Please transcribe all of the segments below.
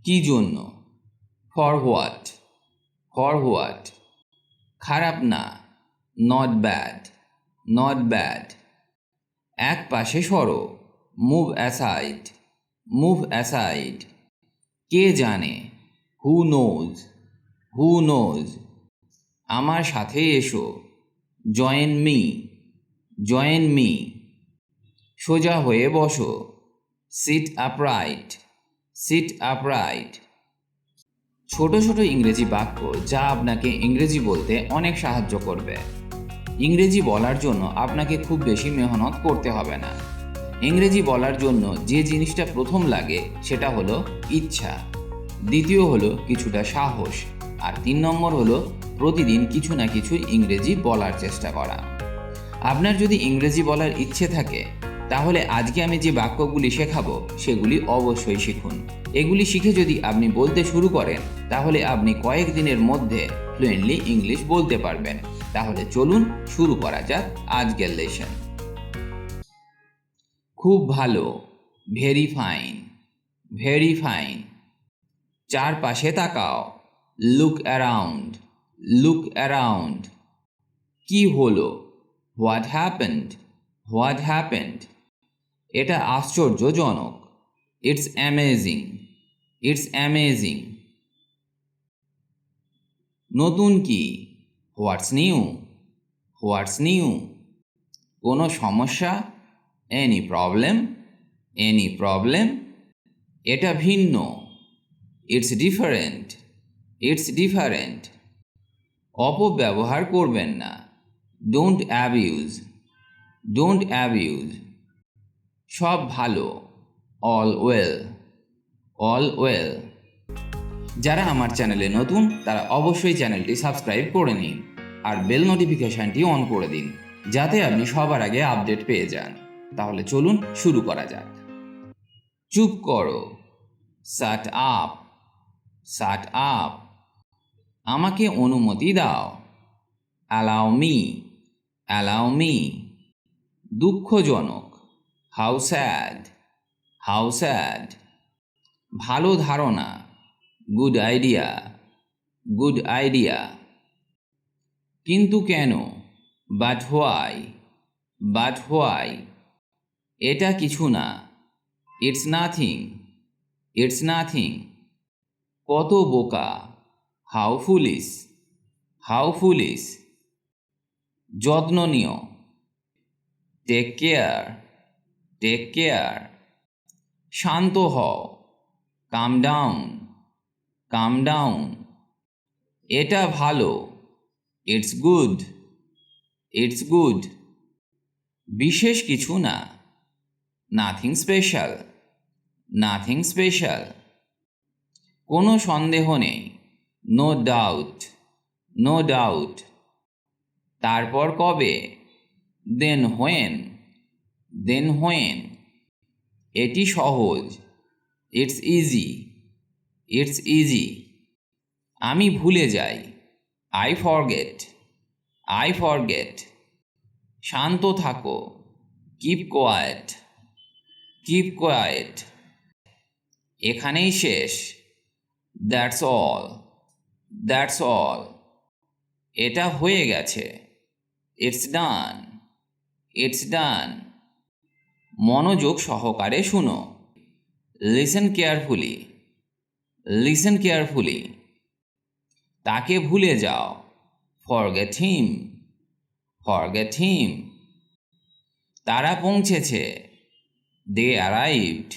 কি জন্য, for what, for what. খারাপ না, নট ব্যাড, নট ব্যাড। এক পাশে সরো, মুভ অ্যাসাইড, মুভ অ্যাসাইড। কে জানে, হু নোজ, হু নোজ। আমার সাথে এসো, জয়েন মি, জয়েন মি। সোজা হয়ে বসো, সিট আপরাইট, সিট আপরাইট। ছোট ছোট ইংরেজি বাক্য যা আপনাকে ইংরেজি বলতে অনেক সাহায্য করবে। ইংরেজি বলার জন্য আপনাকে খুব বেশি মেহনত করতে হবে না। ইংরেজি বলার জন্য যে জিনিসটা প্রথম লাগে সেটা হলো ইচ্ছা, দ্বিতীয় হলো কিছুটা সাহস, আর 3 নম্বর হলো প্রতিদিন কিছু না কিছু ইংরেজি বলার চেষ্টা করা। আপনার যদি ইংরেজি বলার ইচ্ছে থাকে তাহলে আজকে আমি যে বাক্যগুলি শেখাবো সেগুলি অবশ্যই শিখুন। এগুলি শিখে যদি আপনি বলতে শুরু করেন তাহলে আপনি কয়েকদিনের মধ্যে ফ্লুয়েন্টলি ইংলিশ বলতে পারবেন। তাহলে চলুন শুরু করা যাক আজকের লেসন। খুব ভালো, ভেরি ফাইন, ভেরি ফাইন। চারপাশে তাকাও, লুক অ্যারাউন্ড, লুক অ্যারাউন্ড। কি হলো, হোয়াট হ্যাপেন্ড, হোয়াট হ্যাপেন্ড। এটা আশ্চর্যজনক, ইটস অ্যামেজিং, ইটস অ্যামেজিং। নতুন কি, হোয়াটস নিউ, হোয়াটস নিউ। কোনো সমস্যা, এনি প্রবলেম, এনি প্রবলেম। এটা ভিন্ন, ইটস ডিফারেন্ট, ইটস ডিফারেন্ট। অপব্যবহার করবেন না, ডোন্ট অ্যাবিউজ, ডোন্ট অ্যাবিউজ। সব ভালো, অল ওয়েল, অল ওয়েল। যারা আমার চ্যানেলে নতুন তারা অবশ্যই চ্যানেলটি সাবস্ক্রাইব করে নিন আর বেল নোটিফিকেশনটি অন করে দিন যাতে আপনি সবার আগে আপডেট পেয়ে যান। তাহলে চলুন শুরু করা যাক। চুপ করো, শাট আপ, শাট আপ। আমাকে অনুমতি দাও, অ্যালাউ মি, অ্যালাউ মি। দুঃখজনক, হাউ স্যাড, হাউ স্যাড। ভালো ধারণা, গুড আইডিয়া, গুড আইডিয়া। কিন্তু কেন, বাট হোয়াই, বাট হোয়াই। এটা কিছু না, ইটস নাথিং, ইটস নাথিং। কত বোকা, হাউ ফুলিশ, হাউ ফুলিশ। যত্ন নিও, টেক কেয়ার, টেক কেয়ার। শান্ত হও, কাম ডাউন, কাম ডাউন। এটা ভালো, ইটস গুড, ইটস গুড। বিশেষ কিছু না, নাথিং স্পেশাল, নাথিং স্পেশাল। কোনো সন্দেহ নেই, নো ডাউট, নো ডাউট। তারপর কবে, দেন হোয়েন, দেন হোয়েন। এটি সহজ, ইটস ইজি, ইটস ইজি। আমি ভুলে যাই, আই ফরগেট, আই ফরগেট। শান্ত থাকো, কিপ কোয়াইট, কিপ কোয়াইট। এখানেই শেষ, দ্যাটস অল, দ্যাটস অল। এটা হয়ে গেছে, ইটস ডান, ইটস ডান। মনোযোগ সহকারে শুনো, লিসেন কেয়ারফুলি, লিসেন কেয়ারফুলি। তাকে ভুলে যাও, ফরগেট হিম, ফরগেট হিম। তারা পৌঁছেছে, দে অ্যারাইভড,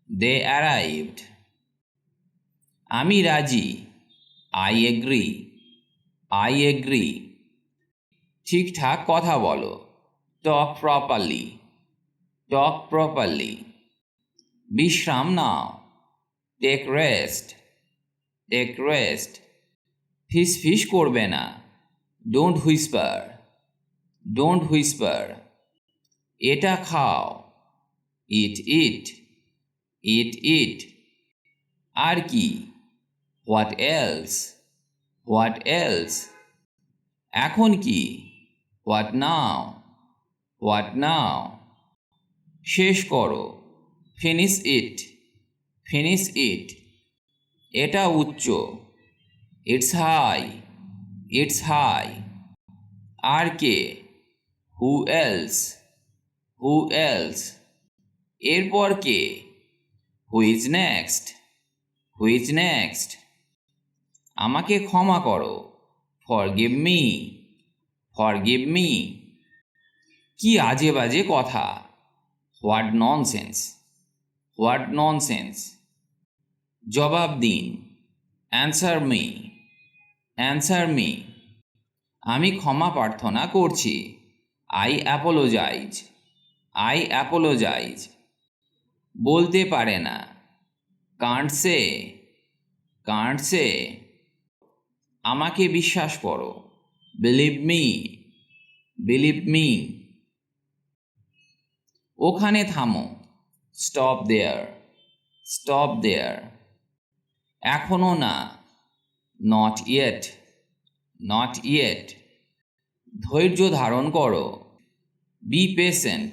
দে অ্যারাইভড। আমি রাজি, আই এগ্রি, আই এগ্রি। ঠিকঠাক কথা বলো, টক প্রপারলি, টক প্রপারলি। বিশ্রাম নাও, টেক রেস্ট, টেক রেস্ট। ফিস ফিস করবে না, ডোন্ট হুইসপার, ডোন্ট হুইসপার। এটা খাও, ইট ইট, ইট ইট। আর কি, হোয়াট এলস, হোয়াট এলস। এখন কি, হোয়াট নাও, হোয়াট নাও। শেষ করো, ফিনিশ ইট, ফিনিশ ইট। এটা উচ্চ, ইটস হাই, ইটস হাই। আর কে, হু এলস, হু এলস। এরপর কে, who is next, who is next. আমাকে ক্ষমা করো, ফরগিভ মি, ফরগিভ মি। কি আজে বাজে কথা, হোয়াট ননসেন্স, হোয়াট ননসেন্স। জবাব দিন, অ্যান্সার মি, অ্যান্সার মি। আমি ক্ষমা প্রার্থনা করছি, আই অ্যাপোলোজাইজ, আই অ্যাপোলোজাইজ। বলতে পারে না, কান্ট সে, কান্ট সে। আমাকে বিশ্বাস করো, বিলিভ মি, বিলিভ মি। ওখানে থামো, স্টপ দেয়ার, স্টপ দেয়ার। এখনো না, নট ইয়েট, নট ইয়েট। ধৈর্য ধারণ করো, বি পেশেন্ট,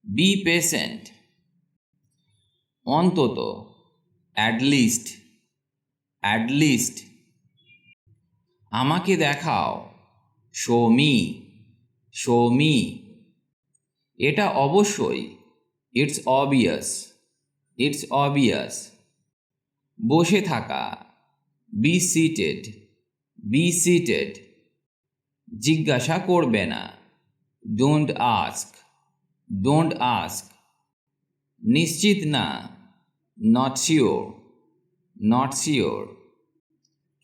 বি পেশেন্ট। অন্তত, অ্যাট লিস্ট, অ্যাট লিস্ট। আমাকে দেখাও, শো মি, শো মি। এটা অবশ্যই, ইটস অবভিয়াস, ইটস অবভিয়াস। বসে থাকা, বি সিটেড, বি সিটেড। জিজ্ঞাসা করবে না, ডোন্ট আস্ক, ডোন্ট আস্ক। নিশ্চিত না, নট শিওর, নট শিওর।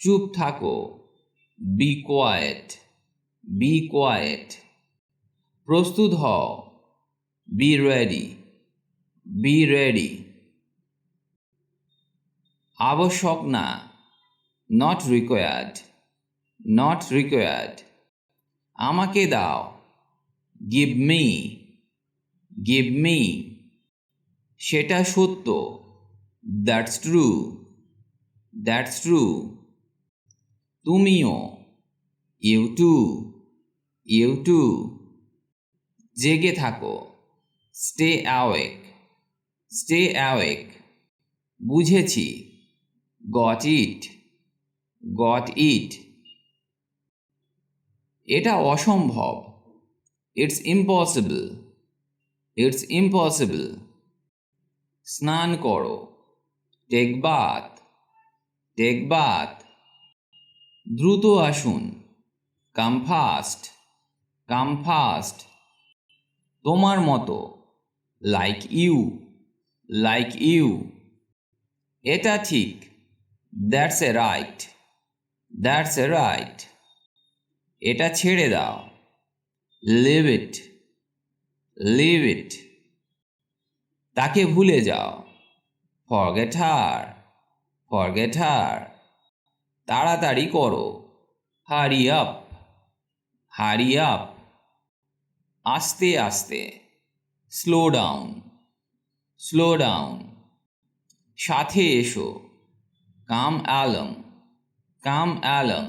চুপ থাকো, বি কোয়াইট, বি কোয়াইট। প্রস্তুত হও, বি রেডি, বি রেডি। আবশ্যক না, নট রিকোয়ার্ড, নট রিকোয়ার্ড। আমাকে দাও, গিভ মি, গিভ মি। সেটা সত্য, দ্যাটস ট্রু, দ্যাটস ট্রু। তুমিও, ইউ টু, ইউ টু। জেগে থাকো, স্টে অ্যাওয়েক, স্টে অ্যাওয়েক। বুঝেছি, গট ইট, গট ইট। এটা অসম্ভব, ইটস ইম্পসিবল, ইটস ইম্পসিবল। স্নান করো, টেক বাথ, টেক বাথ। দ্রুত আসুন, কাম ফাস্ট, কাম ফাস্ট। তোমার মতো, লাইক ইউ, লাইক ইউ। এটা ঠিক, that's a right, that's a right. এটা ছেড়ে দাও, লিভ ইট, লিভ ইট। তাকে ভুলে যাও, ফরগেট হার, ফরগেট হার। তাড়াতাড়ি করো, হারি আপ, হারি আপ। আস্তে আস্তে, স্লো ডাউন, স্লো ডাউন। সাথে এসো, কাম অ্যালং, কাম অ্যালং।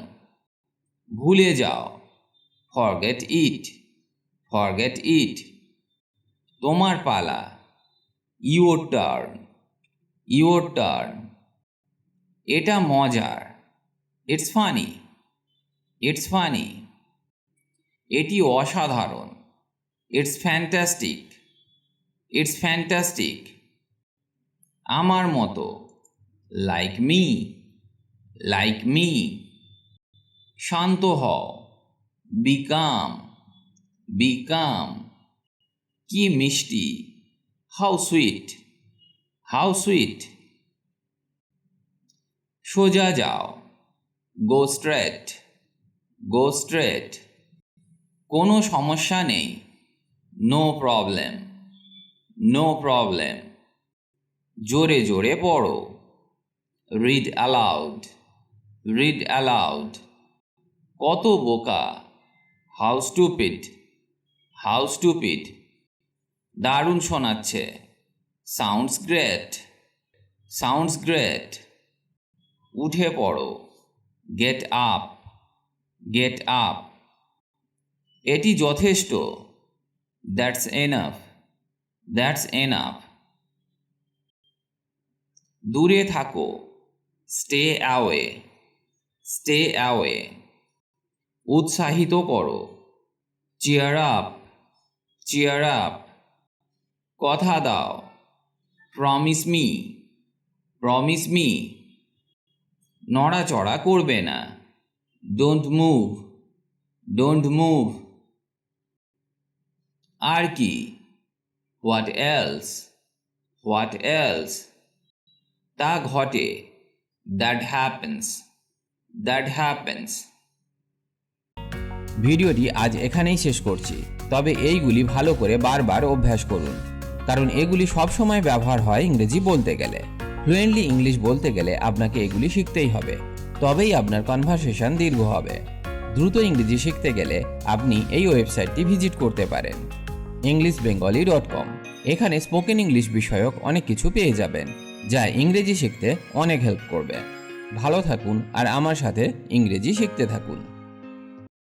ভুলে যাও, ফরগেট ইট, ফরগেট ইট। তোমার পালা, ইউর টার্ন, ইউর টার্ন। এটা মজার, ইটস ফানি, ইটস ফানি। এটি অসাধারণ, ইটস ফ্যান্টাস্টিক, ইটস ফ্যান্টাস্টিক। আমার মতো, লাইক মি, লাইক মি। শান্ত হও, বি কাম, বি কাম। কি মিষ্টি, হাউ সুইট, হাউ সুইট। সোজা যাও, গো স্ট্রেট, গো স্ট্রেট। কোনো সমস্যা নেই, নো প্রবলেম, নো প্রবলেম। জোরে জোরে পড়ো, রিড অ্যালাউড, রিড অ্যালাউড। কত বোকা, হাউ স্টুপিড, হাউ স্টুপিড। দারুণ শোনাচ্ছে, সাউন্ডস গ্রেট, সাউন্ডস গ্রেট। উঠে পড়ো, গেট আপ, গেট আপ। এটি যথেষ্ট, দ্যাটস এনাফ, দ্যাটস এনাফ। দূরে থাকো, স্টে অ্যাওয়ে, স্টে অ্যাওয়ে। উৎসাহিত করো, চিয়ার আপ, চিয়ার আপ। কথা দাও, প্রমিস মি, প্রমিস মি। নড়াচড়া করবে না, ডোন্ট মুভ, ডোন্ট মুভ। আর কি, হোয়াট এলস, হোয়াট এলস। তা ঘটে, দ্যাট হ্যাপেন্স, দ্যাট হ্যাপেন্স। ভিডিওটি আজ এখানেই শেষ করছি, তবে এইগুলি ভালো করে বারবার অভ্যাস করুন, কারণ এগুলি সবসময় ব্যবহার হয় ইংরেজি বলতে গেলে। ফ্লুয়েন্টলি ইংলিশ বলতে গেলে আপনাকে এগুলি শিখতেই হবে, তবেই আপনার কনভারসেশন দীর্ঘ হবে। দ্রুত ইংরেজি শিখতে গেলে আপনি এই ওয়েবসাইটটি ভিজিট করতে পারেন, englishbengali.com। এখানে স্পোকেন ইংলিশ বিষয়ক অনেক কিছু পেয়ে যাবেন, যা ইংরেজি শিখতে অনেক হেল্প করবে। ভালো থাকুন আর আমার সাথে ইংরেজি শিখতে থাকুন।